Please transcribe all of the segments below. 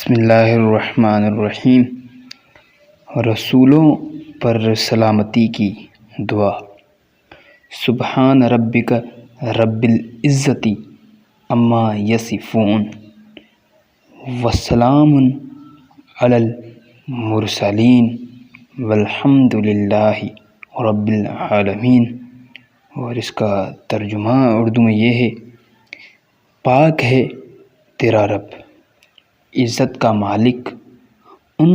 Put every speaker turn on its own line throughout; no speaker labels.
بسم اللہ الرحمن الرحیم۔ رسولوں پر سلامتی کی دعا۔ سبحان ربک رب العزت عما یصفون وسلام علی المرسلین والحمد للہ رب العالمین۔ اور اس کا ترجمہ اردو میں یہ ہے: پاک ہے تیرا رب، عزت کا مالک، ان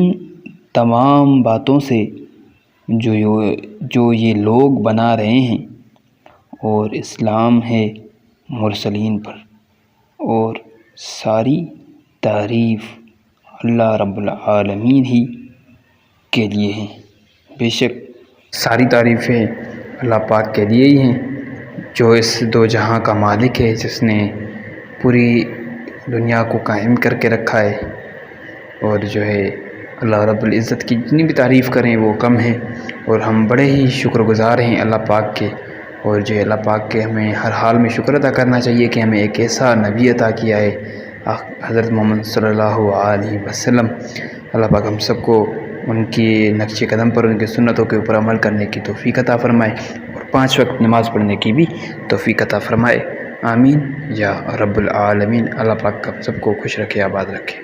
تمام باتوں سے جو یہ لوگ بنا رہے ہیں، اور اسلام ہے مرسلین پر، اور ساری تعریف اللہ رب العالمین ہی کے لیے ہیں۔ بے شک ساری تعریفیں اللہ پاک کے لیے ہی ہیں، جو اس دو جہاں کا مالک ہے، جس نے پوری دنیا کو قائم کر کے رکھا ہے۔ اور جو ہے اللہ رب العزت کی جتنی بھی تعریف کریں وہ کم ہیں، اور ہم بڑے ہی شکر گزار ہیں اللہ پاک کے۔ اور جو ہے اللہ پاک کے ہمیں ہر حال میں شکر ادا کرنا چاہیے کہ ہمیں ایک ایسا نبی عطا کیا ہے، حضرت محمد صلی اللہ علیہ وسلم۔ اللہ پاک ہم سب کو ان کی نقش قدم پر، ان کی سنتوں کے اوپر عمل کرنے کی توفیق عطا فرمائے، اور 5 وقت نماز پڑھنے کی بھی توفیق عطا فرمائے۔ آمین یا رب العالمین۔ اللہ پاک ہم سب کو خوش رکھے، آباد رکھے۔